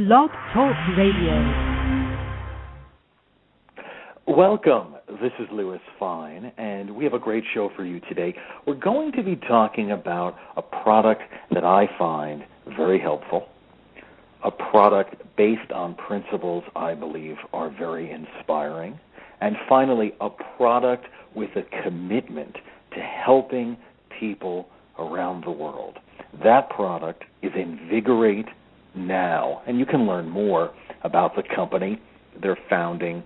Blog Talk Radio. Welcome. This is Louis Fine, and we have a great show for you today. We're going to be talking about a product that I find very helpful, a product based on principles I believe are very inspiring, and finally, a product with a commitment to helping people around the world. That product is InvigorateNOW, and you can learn more about the company, their founding,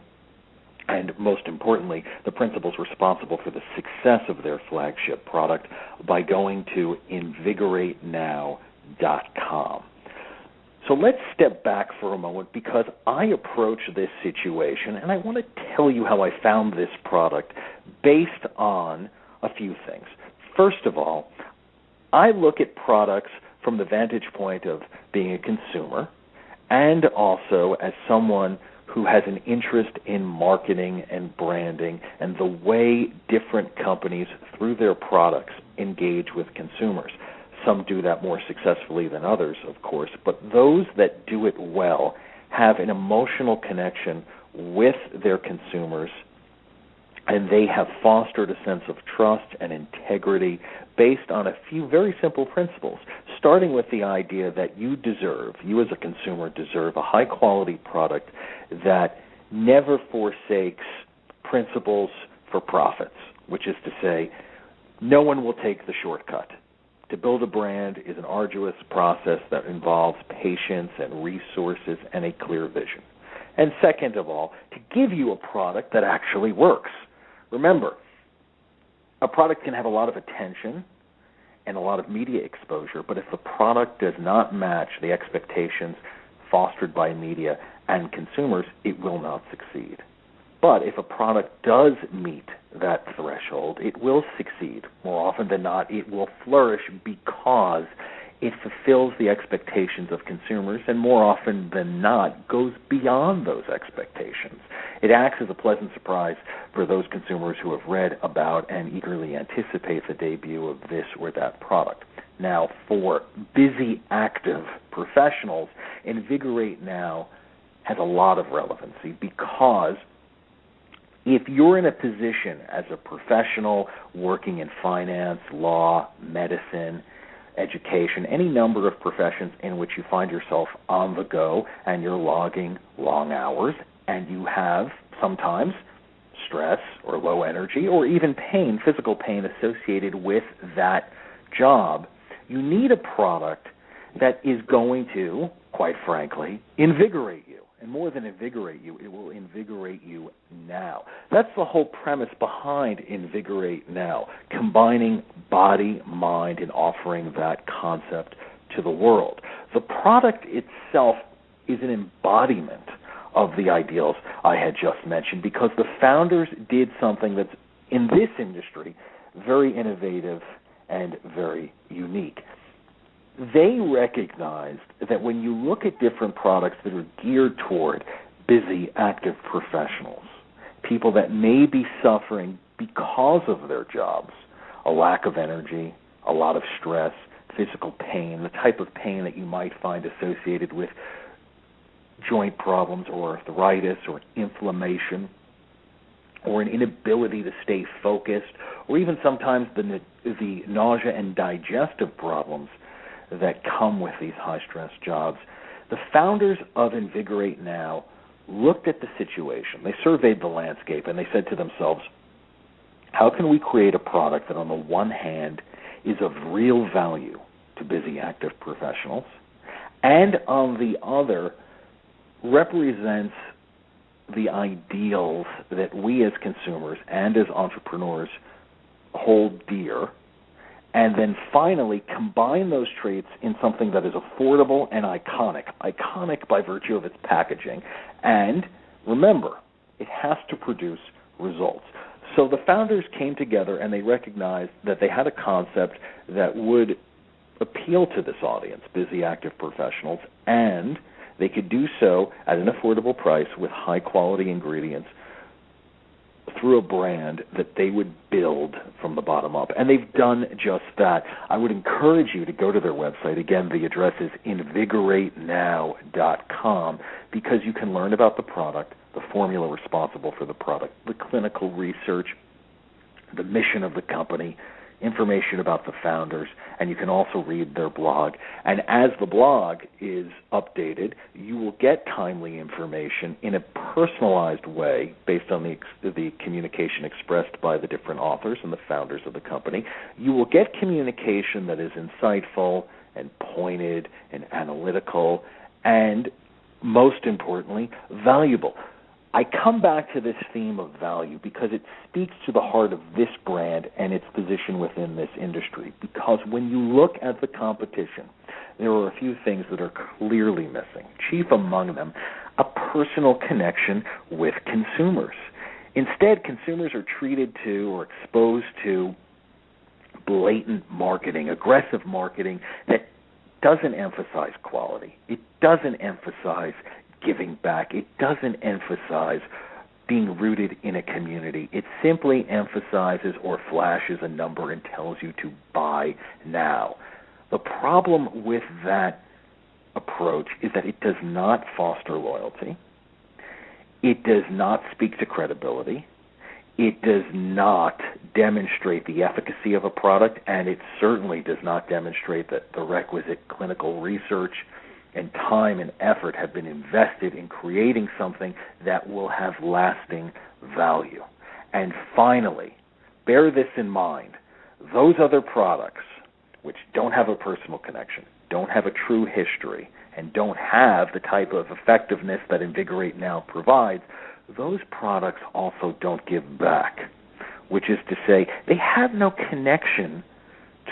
and most importantly, the principles responsible for the success of their flagship product by going to InvigorateNOW.com. So let's step back for a moment because I approach this situation and I want to tell you how I found this product based on a few things. First of all, I look at products from the vantage point of being a consumer and also as someone who has an interest in marketing and branding and the way different companies, through their products, engage with consumers. Some do that more successfully than others, of course, but those that do it well have an emotional connection with their consumers, and they have fostered a sense of trust and integrity based on a few very simple principles, starting with the idea that you as a consumer deserve a high-quality product that never forsakes principles for profits, which is to say, no one will take the shortcut. To build a brand is an arduous process that involves patience and resources and a clear vision. And second of all, to give you a product that actually works. Remember, a product can have a lot of attention and a lot of media exposure, but if the product does not match the expectations fostered by media and consumers, it will not succeed. But if a product does meet that threshold, it will succeed. More often than not, it will flourish because it fulfills the expectations of consumers and more often than not goes beyond those expectations. It acts as a pleasant surprise for those consumers who have read about and eagerly anticipate the debut of this or that product. Now, for busy, active professionals, InvigorateNOW has a lot of relevancy because if you're in a position as a professional working in finance, law, medicine, education, any number of professions in which you find yourself on the go and you're logging long hours and you have sometimes stress or low energy or even pain, physical pain associated with that job, you need a product that is going to, quite frankly, invigorate you. And more than invigorate you, it will invigorate you now. That's the whole premise behind InvigorateNOW, combining body, mind, and offering that concept to the world. The product itself is an embodiment of the ideals I had just mentioned because the founders did something that's, in this industry, very innovative and very unique. They recognized that when you look at different products that are geared toward busy, active professionals, people that may be suffering because of their jobs, a lack of energy, a lot of stress, physical pain, the type of pain that you might find associated with joint problems or arthritis or inflammation or an inability to stay focused or even sometimes the nausea and digestive problems that come with these high-stress jobs. The founders of InvigorateNOW looked at the situation. They surveyed the landscape, and they said to themselves, how can we create a product that on the one hand is of real value to busy, active professionals, and on the other represents the ideals that we as consumers and as entrepreneurs hold dear, and then finally combine those traits in something that is affordable and iconic by virtue of its packaging. And remember, it has to produce results. So the founders came together and they recognized that they had a concept that would appeal to this audience, busy, active professionals, and they could do so at an affordable price with high-quality ingredients through a brand that they would build from the bottom up. And they've done just that. I would encourage you to go to their website. Again, the address is InvigorateNOW.com, because you can learn about the product, the formula responsible for the product, the clinical research, the mission of the company, information about the founders, and you can also read their blog. And as the blog is updated, you will get timely information in a personalized way based on the communication expressed by the different authors and the founders of the company. You will get communication that is insightful and pointed and analytical and, most importantly, valuable. I come back to this theme of value because it speaks to the heart of this brand and its position within this industry. Because when you look at the competition, there are a few things that are clearly missing. Chief among them, a personal connection with consumers. Instead, consumers are treated to or exposed to blatant marketing, aggressive marketing that doesn't emphasize quality. It doesn't emphasize giving back. It doesn't emphasize being rooted in a community. It simply emphasizes or flashes a number and tells you to buy now. The problem with that approach is that it does not foster loyalty. It does not speak to credibility. It does not demonstrate the efficacy of a product, and it certainly does not demonstrate that the requisite clinical research and time and effort have been invested in creating something that will have lasting value. And finally, bear this in mind, those other products which don't have a personal connection, don't have a true history, and don't have the type of effectiveness that Invigorate Now provides, those products also don't give back, which is to say they have no connection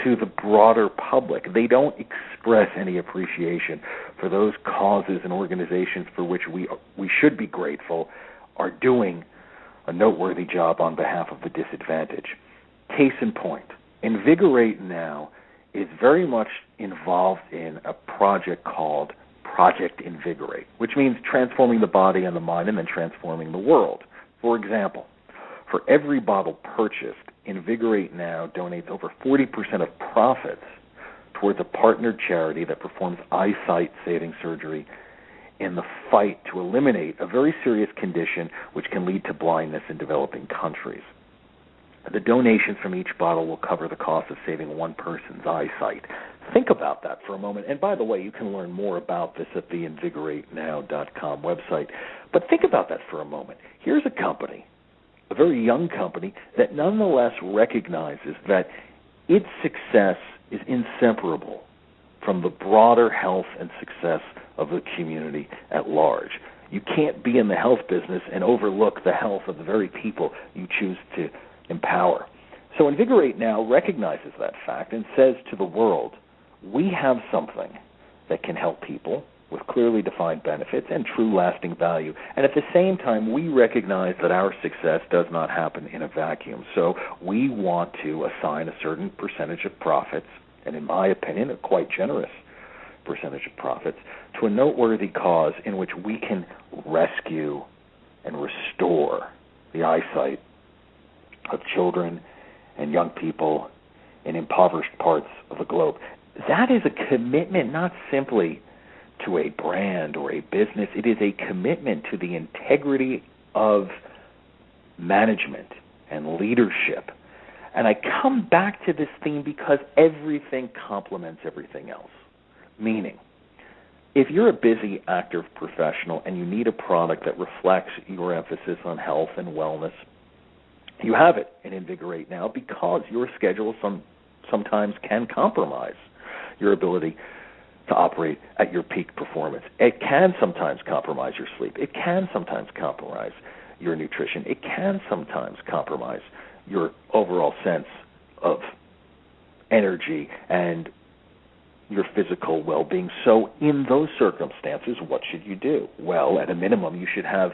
to the broader public. They don't express any appreciation for those causes and organizations for which we should be grateful are doing a noteworthy job on behalf of the disadvantaged. Case in point, Invigorate Now is very much involved in a project called Project Invigorate, which means transforming the body and the mind and then transforming the world. For example, for every bottle purchased, Invigorate Now donates over 40% of profits towards a partnered charity that performs eyesight-saving surgery in the fight to eliminate a very serious condition which can lead to blindness in developing countries. The donations from each bottle will cover the cost of saving one person's eyesight. Think about that for a moment. And by the way, you can learn more about this at the InvigorateNOW.com website. But think about that for a moment. Here's a company, a very young company, that nonetheless recognizes that its success is inseparable from the broader health and success of the community at large. You can't be in the health business and overlook the health of the very people you choose to empower. So Invigorate Now recognizes that fact and says to the world, we have something that can help people with clearly defined benefits and true lasting value. And at the same time, we recognize that our success does not happen in a vacuum. So we want to assign a certain percentage of profits, and in my opinion, a quite generous percentage of profits, to a noteworthy cause in which we can rescue and restore the eyesight of children and young people in impoverished parts of the globe. That is a commitment not simply to a brand or a business. It is a commitment to the integrity of management and leadership. And I come back to this theme because everything complements everything else. Meaning, if you're a busy, active professional and you need a product that reflects your emphasis on health and wellness, you have it in Invigorate Now because your schedule sometimes can compromise your ability to operate at your peak performance. It can sometimes compromise your sleep. It can sometimes compromise your nutrition. It can sometimes compromise your overall sense of energy and your physical well-being. So in those circumstances, what should you do? Well, at a minimum, you should have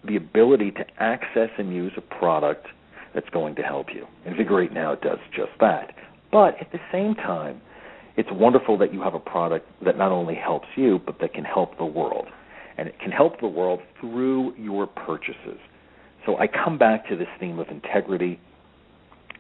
the ability to access and use a product that's going to help you. Invigorate Now does just that. But at the same time, it's wonderful that you have a product that not only helps you, but that can help the world. And it can help the world through your purchases. So I come back to this theme of integrity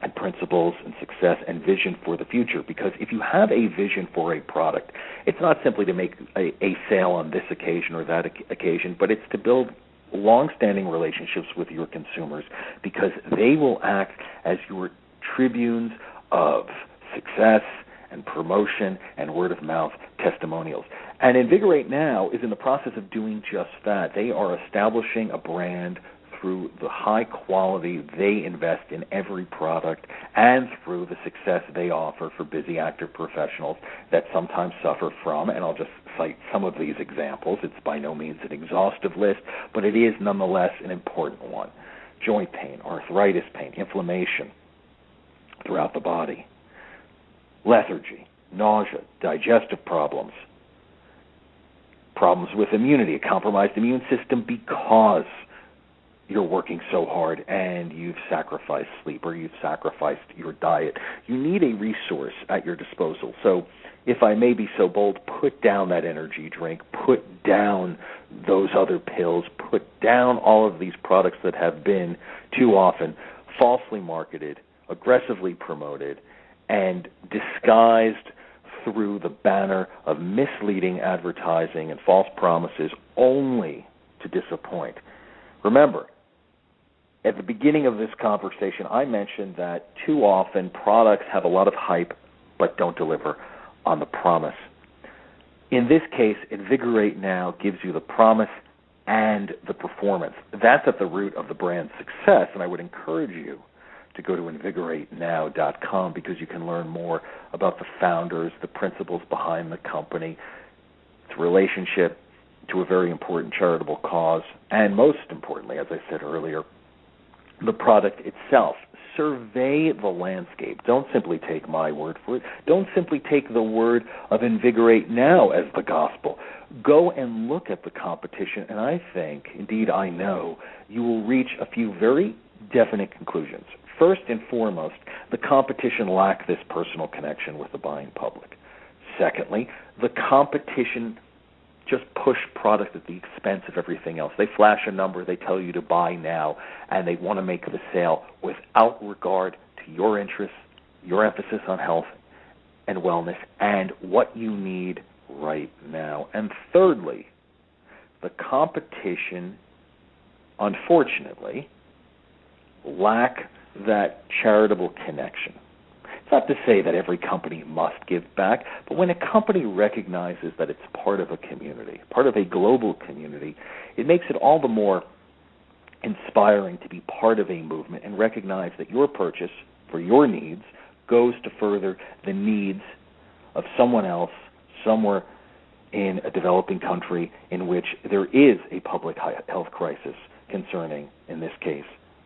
and principles and success and vision for the future, because if you have a vision for a product, it's not simply to make a sale on this occasion or that occasion, but it's to build long-standing relationships with your consumers, because they will act as your tribunes of success and promotion and word-of-mouth testimonials. And Invigorate Now is in the process of doing just that. They are establishing a brand through the high quality they invest in every product and through the success they offer for busy active professionals that sometimes suffer from, and I'll just cite some of these examples. It's by no means an exhaustive list, but it is nonetheless an important one. Joint pain, arthritis pain, inflammation throughout the body, lethargy, nausea, digestive problems, problems with immunity, a compromised immune system because you're working so hard and you've sacrificed sleep or you've sacrificed your diet. You need a resource at your disposal. So if I may be so bold, put down that energy drink, put down those other pills, put down all of these products that have been too often falsely marketed, aggressively promoted, and disguised through the banner of misleading advertising and false promises only to disappoint. Remember, at the beginning of this conversation, I mentioned that too often products have a lot of hype but don't deliver on the promise. In this case, Invigorate Now gives you the promise and the performance. That's at the root of the brand's success, and I would encourage you to go to InvigorateNOW.com, because you can learn more about the founders, the principles behind the company, its relationship to a very important charitable cause, and most importantly, as I said earlier, the product itself. Survey the landscape. Don't simply take my word for it. Don't simply take the word of Invigorate Now as the gospel. Go and look at the competition, and I think, indeed I know, you will reach a few very definite conclusions. First and foremost, the competition lack this personal connection with the buying public. Secondly, the competition just push product at the expense of everything else. They flash a number, they tell you to buy now, and they want to make the sale without regard to your interests, your emphasis on health and wellness, and what you need right now. And thirdly, the competition, unfortunately, lack that charitable connection. It's not to say that every company must give back, but when a company recognizes that it's part of a community, part of a global community, it makes it all the more inspiring to be part of a movement and recognize that your purchase for your needs goes to further the needs of someone else somewhere in a developing country in which there is a public health crisis concerning, in this case,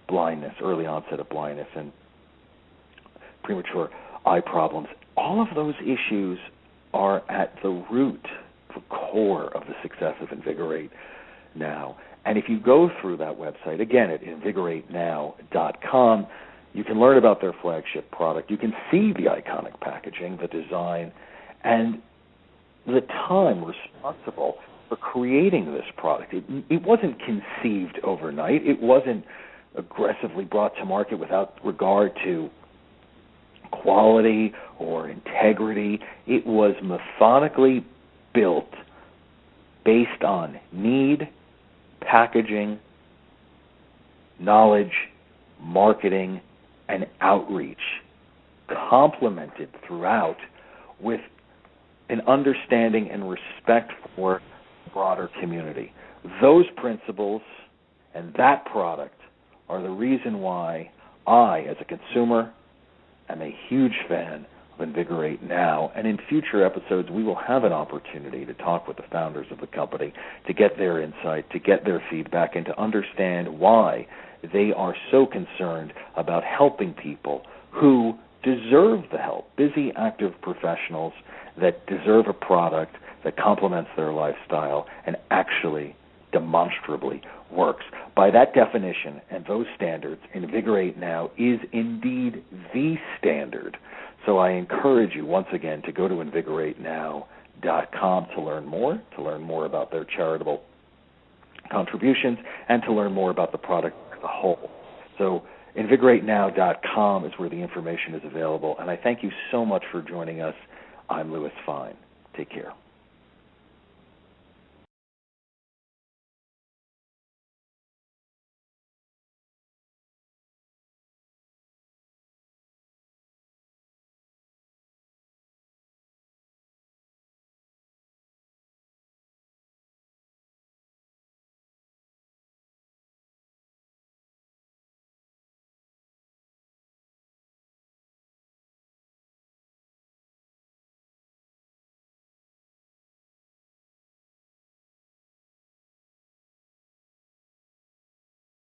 blindness, early onset of blindness, and premature eye problems. All of those issues are at the root, the core of the success of Invigorate Now. And if you go through that website, again at InvigorateNOW.com, you can learn about their flagship product. You can see the iconic packaging, the design, and the time responsible for creating this product. It wasn't conceived overnight. It wasn't aggressively brought to market without regard to quality or integrity. It was methodically built based on need, packaging, knowledge, marketing, and outreach, complemented throughout with an understanding and respect for the broader community. Those principles and that product are the reason why I, as a consumer, am a huge fan of Invigorate Now. And in future episodes, we will have an opportunity to talk with the founders of the company, to get their insight, to get their feedback, and to understand why they are so concerned about helping people who deserve the help, busy, active professionals that deserve a product that complements their lifestyle and actually demonstrably works. By that definition and those standards, Invigorate Now is indeed the standard. So I encourage you once again to go to InvigorateNOW.com to learn more about their charitable contributions, and to learn more about the product a whole. So InvigorateNOW.com is where the information is available. And I thank you so much for joining us. I'm Louis Fine. Take care.